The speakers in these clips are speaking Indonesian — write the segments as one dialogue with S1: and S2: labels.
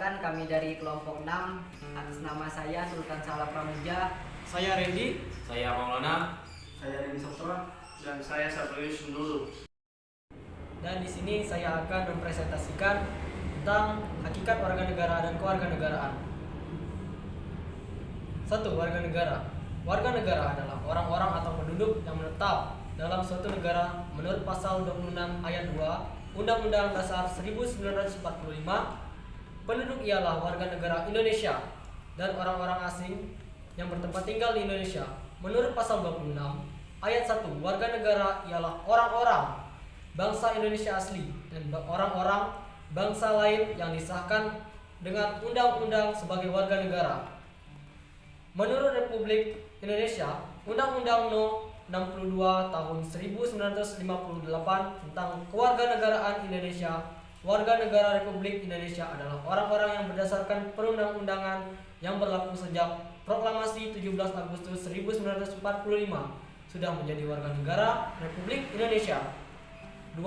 S1: Perkenalkan, kami dari kelompok 6. Atas nama saya Sultan Salah Pramuja.
S2: Saya Randy.
S3: Saya Maulana.
S4: Saya Rini Sastra.
S5: Dan saya Sabrius Sundulu.
S2: Dan di sini saya akan mempresentasikan tentang hakikat warga negara dan kewarganegaraan. 1. Warga negara. Warga negara adalah orang-orang atau penduduk yang menetap dalam suatu negara menurut pasal 26 ayat 2 Undang-Undang Dasar 1945. Penduduk ialah warga negara Indonesia dan orang-orang asing yang bertempat tinggal di Indonesia. Menurut pasal 26 ayat 1, warga negara ialah orang-orang bangsa Indonesia asli dan orang-orang bangsa lain yang disahkan dengan undang-undang sebagai warga negara. Menurut Republik Indonesia, Undang-Undang No. 62 tahun 1958 tentang Kewarganegaraan Indonesia, warga negara Republik Indonesia adalah orang-orang yang berdasarkan perundang-undangan yang berlaku sejak Proklamasi 17 Agustus 1945 sudah menjadi warga negara Republik Indonesia. 2.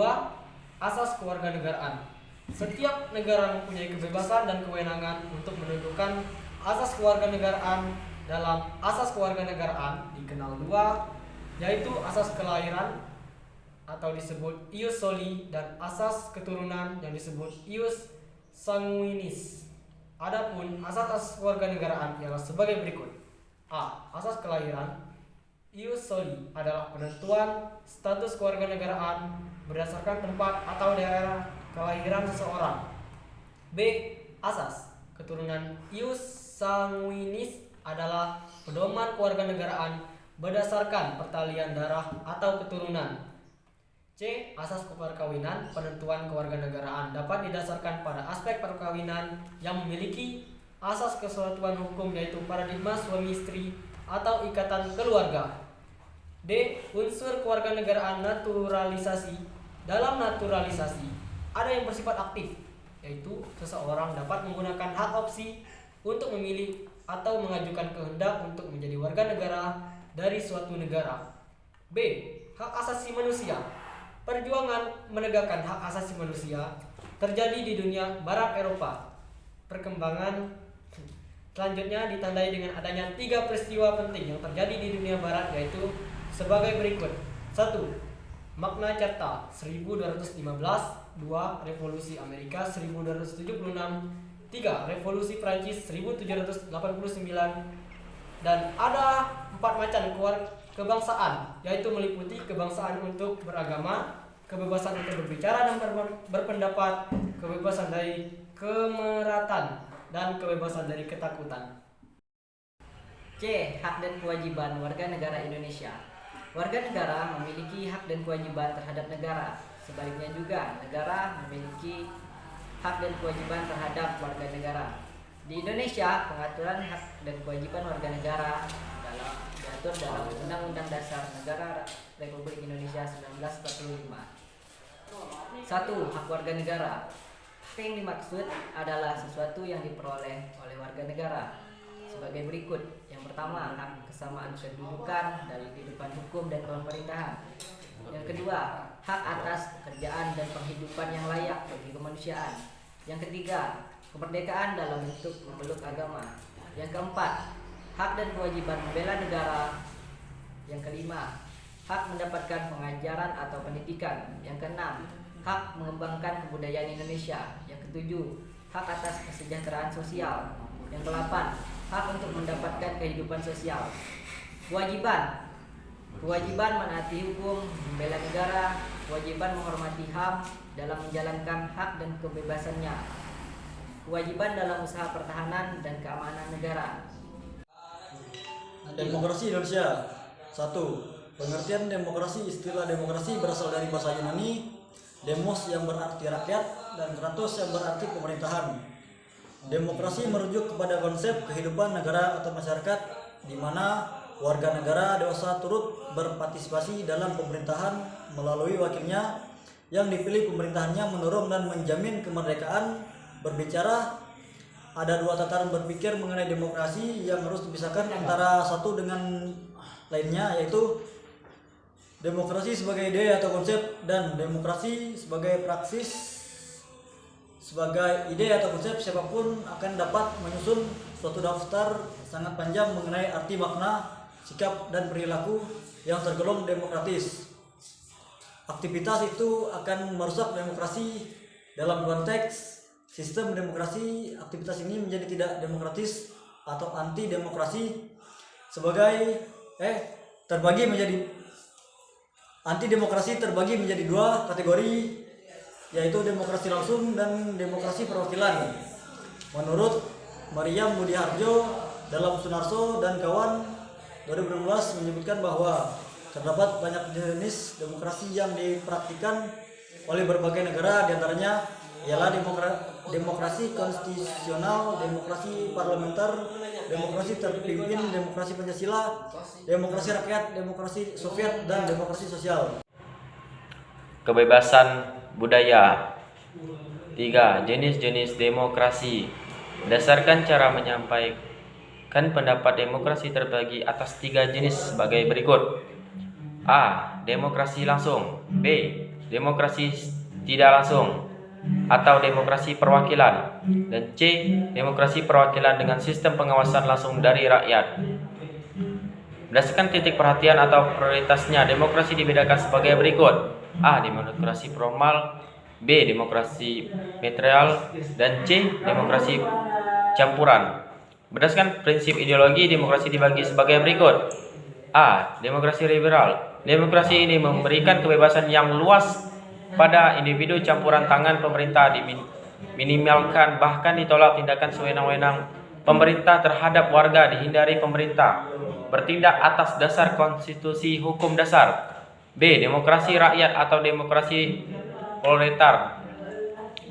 S2: Asas kewarganegaraan. Setiap negara mempunyai kebebasan dan kewenangan untuk menentukan asas kewarganegaraan. Dalam asas kewarganegaraan dikenal dua, yaitu asas kelahiran atau disebut ius soli dan asas keturunan yang disebut ius sanguinis. Adapun asas kewarganegaraan ialah sebagai berikut. A. Asas kelahiran. Ius soli adalah penentuan status kewarganegaraan berdasarkan tempat atau daerah kelahiran seseorang. B. Asas keturunan. Ius sanguinis adalah pedoman kewarganegaraan berdasarkan pertalian darah atau keturunan. C. Asas perkawinan. Penentuan kewarganegaraan dapat didasarkan pada aspek perkawinan yang memiliki asas kesatuan hukum, yaitu paradigma suami istri atau ikatan keluarga. D. Unsur kewarganegaraan naturalisasi. Dalam naturalisasi ada yang bersifat aktif, yaitu seseorang dapat menggunakan hak opsi untuk memilih atau mengajukan kehendak untuk menjadi warga negara dari suatu negara. B. Hak asasi manusia. Perjuangan menegakkan hak asasi manusia terjadi di dunia barat Eropa. Perkembangan selanjutnya ditandai dengan adanya 3 peristiwa penting yang terjadi di dunia barat, yaitu sebagai berikut. 1. Magna Carta 1215. 2. Revolusi Amerika 1276. 3. Revolusi Prancis 1789. Dan ada 4 macam kebangsaan, yaitu meliputi kebangsaan untuk beragama, kebebasan untuk berbicara dan berpendapat, kebebasan dari kemeratan, dan kebebasan dari ketakutan.
S1: C. Hak dan kewajiban warga negara Indonesia. Warga negara memiliki hak dan kewajiban terhadap negara. Sebaliknya juga, negara memiliki hak dan kewajiban terhadap warga negara. Di Indonesia, pengaturan hak dan kewajiban warga negara diatur dalam Undang-Undang Dasar Negara Republik Indonesia 1945. 1. Hak warga negara. Hak yang dimaksud adalah sesuatu yang diperoleh oleh warga negara sebagai berikut. Yang pertama, hak kesamaan kedudukan dalam kehidupan hukum dan pemerintahan. Yang kedua, hak atas pekerjaan dan penghidupan yang layak bagi kemanusiaan. Yang ketiga, kemerdekaan dalam bentuk memeluk agama. Yang keempat, hak dan kewajiban membela negara. Yang kelima, hak mendapatkan pengajaran atau pendidikan. Yang keenam, hak mengembangkan kebudayaan Indonesia. Yang ketujuh, hak atas kesejahteraan sosial. Yang kedelapan, hak untuk mendapatkan kehidupan sosial. Kewajiban menaati hukum, membela negara, kewajiban menghormati HAM dalam menjalankan hak dan kebebasannya, kewajiban dalam usaha pertahanan dan keamanan negara.
S4: Demokrasi Indonesia. 1. Pengertian demokrasi. Istilah demokrasi berasal dari bahasa Yunani demos yang berarti rakyat dan kratos yang berarti pemerintahan. Demokrasi merujuk kepada konsep kehidupan negara atau masyarakat di mana warga negara dewasa turut berpartisipasi dalam pemerintahan melalui wakilnya yang dipilih pemerintahannya mendorong dan menjamin kemerdekaan berbicara. Ada 2 tataran berpikir mengenai demokrasi yang harus dipisahkan antara satu dengan lainnya, yaitu demokrasi sebagai ide atau konsep dan demokrasi sebagai praksis sebagai ide atau konsep, siapapun akan dapat menyusun suatu daftar sangat panjang mengenai arti, makna, sikap, dan perilaku yang tergolong demokratis. Aktivitas itu akan merusak demokrasi. Dalam konteks sistem demokrasi, aktivitas ini menjadi tidak demokratis atau anti demokrasi sebagai terbagi menjadi anti demokrasi terbagi menjadi dua kategori, yaitu demokrasi langsung dan demokrasi perwakilan. Menurut Maryam Budiharjo dalam Sunarso dan kawan 2016 menyebutkan bahwa terdapat banyak jenis demokrasi yang dipraktikkan oleh berbagai negara, diantaranya ialah demokrasi konstitusional, demokrasi parlementer, demokrasi terpimpin, demokrasi Pancasila, demokrasi rakyat, demokrasi Soviet, dan demokrasi sosial.
S3: Kebebasan budaya. 3. Jenis-jenis demokrasi. Berdasarkan cara menyampaikan pendapat, demokrasi terbagi atas 3 jenis sebagai berikut. A. Demokrasi langsung. B. Demokrasi tidak langsung atau demokrasi perwakilan. Dan C. Demokrasi perwakilan dengan sistem pengawasan langsung dari rakyat. Berdasarkan titik perhatian atau prioritasnya, demokrasi dibedakan sebagai berikut. A. Demokrasi formal, B. Demokrasi material, dan C. Demokrasi campuran. Berdasarkan prinsip ideologi, demokrasi dibagi sebagai berikut. A. Demokrasi liberal. Demokrasi ini memberikan kebebasan yang luas pada individu, campuran tangan pemerintah diminimalkan, bahkan ditolak tindakan sewenang-wenang pemerintah terhadap warga, dihindari pemerintah bertindak atas dasar konstitusi hukum dasar. B. Demokrasi rakyat atau demokrasi proletar.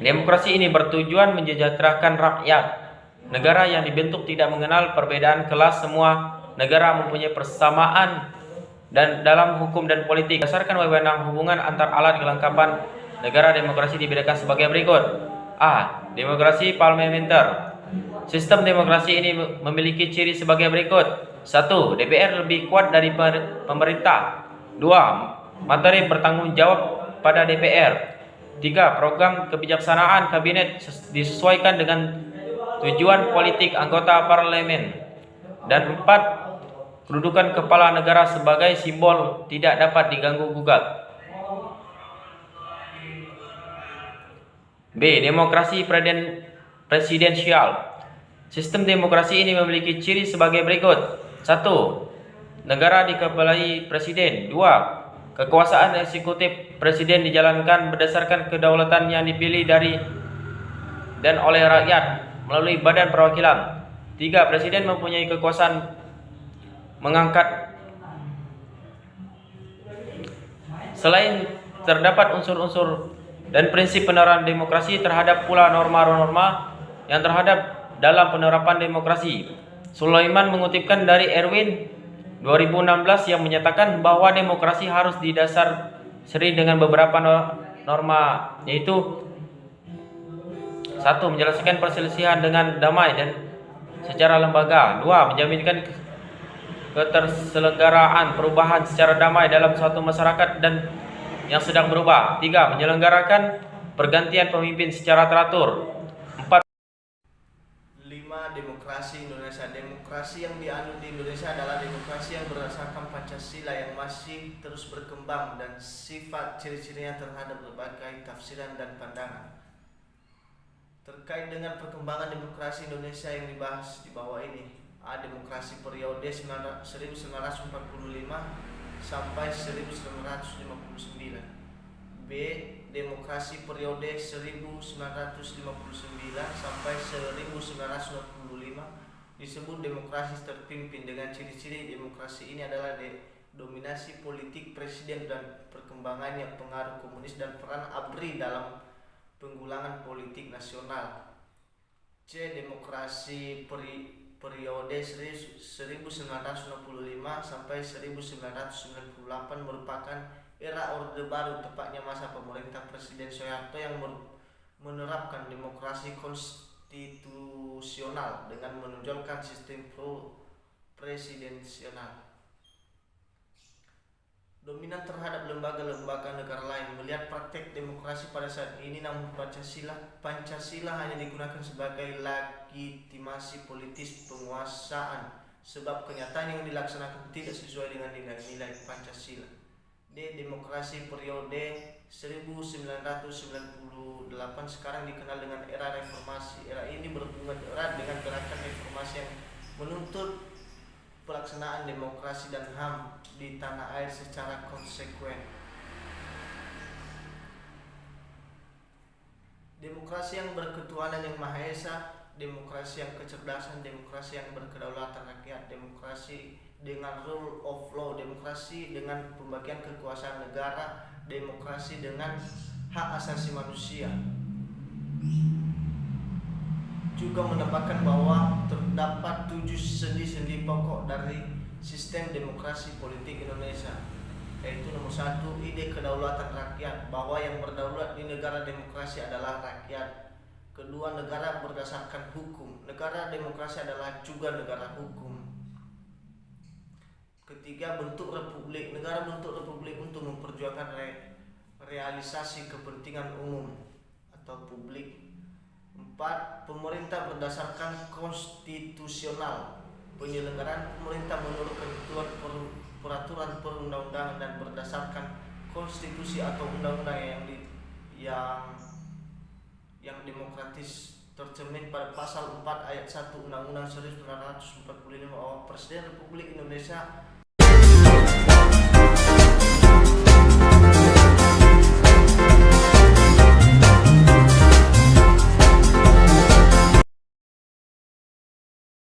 S3: Demokrasi ini bertujuan mensejahterakan rakyat. Negara yang dibentuk tidak mengenal perbedaan kelas, semua negara mempunyai persamaan dan dalam hukum dan politik. Berdasarkan wewenang hubungan antar alat kelengkapan negara, demokrasi dibedakan sebagai berikut. A. Demokrasi parlementer. Sistem demokrasi ini memiliki ciri sebagai berikut. 1. DPR lebih kuat dari pemerintah. 2. Materi bertanggung jawab pada DPR. 3. Program kebijaksanaan kabinet disesuaikan dengan tujuan politik anggota parlemen. Dan 4. Kedudukan kepala negara sebagai simbol tidak dapat diganggu-gugat. B. Demokrasi presidensial. Sistem demokrasi ini memiliki ciri sebagai berikut. 1. Negara dikepalai presiden. 2. Kekuasaan eksekutif presiden dijalankan berdasarkan kedaulatan yang dipilih dari dan oleh rakyat melalui badan perwakilan. 3. Presiden mempunyai kekuasaan mengangkat. Selain terdapat unsur-unsur dan prinsip penerapan demokrasi, terhadap pula norma-norma yang terhadap dalam penerapan demokrasi. Sulaiman mengutipkan dari Erwin 2016 yang menyatakan bahwa demokrasi harus didasari dengan beberapa norma, yaitu 1. Menyelesaikan perselisihan dengan damai dan secara lembaga. 2. Menjaminkan keterselenggaraan perubahan secara damai dalam suatu masyarakat dan yang sedang berubah. 3. Menyelenggarakan pergantian pemimpin secara teratur. 4.
S5: 5. Demokrasi Indonesia. Demokrasi yang dianut di Indonesia adalah demokrasi yang berdasarkan Pancasila yang masih terus berkembang dan sifat ciri-cirinya terhadap berbagai tafsiran dan pandangan. Terkait dengan perkembangan demokrasi Indonesia yang dibahas di bawah ini. A. Demokrasi periode 1945 sampai 1959. B. Demokrasi periode 1959 sampai 1965 disebut demokrasi terpimpin. Dengan ciri-ciri demokrasi ini adalah dominasi politik presiden dan perkembangannya pengaruh komunis dan peran ABRI dalam penggulangan politik nasional. C. Demokrasi periode 1965 sampai 1998 merupakan era Orde Baru, tepatnya masa pemerintah Presiden Soeharto yang menerapkan demokrasi konstitusional dengan menonjolkan sistem presidensial. dominan terhadap lembaga-lembaga negara lain. Melihat praktek demokrasi pada saat ini, namun Pancasila hanya digunakan sebagai legitimasi politis penguasaan, sebab kenyataan yang dilaksanakan tidak sesuai dengan nilai-nilai Pancasila. D. Demokrasi periode 1998 sekarang dikenal dengan era reformasi. Era ini berhubungan erat dengan gerakan reformasi yang menuntut pelaksanaan demokrasi dan HAM di tanah air secara konsekuen. Demokrasi yang berketuhanan yang Maha Esa, demokrasi yang kecerdasan, demokrasi yang berkedaulatan rakyat, demokrasi dengan rule of law, demokrasi dengan pembagian kekuasaan negara, demokrasi dengan hak asasi manusia. Juga menambahkan bahwa terdapat 7 sendi-sendi pokok dari sistem demokrasi politik Indonesia, yaitu nomor 1, ide kedaulatan rakyat, bahwa yang berdaulat di negara demokrasi adalah rakyat. Kedua, negara berdasarkan hukum, negara demokrasi adalah juga negara hukum. Ketiga, bentuk republik, negara bentuk republik untuk memperjuangkan realisasi kepentingan umum atau publik. 4. Pemerintah berdasarkan konstitusional, penyelenggaraan pemerintah menurut ketentuan peraturan perundang-undangan dan berdasarkan konstitusi atau undang-undang yang demokratis, tercermin pada pasal 4 ayat 1 Undang-Undang 1945 bahwa Presiden Republik Indonesia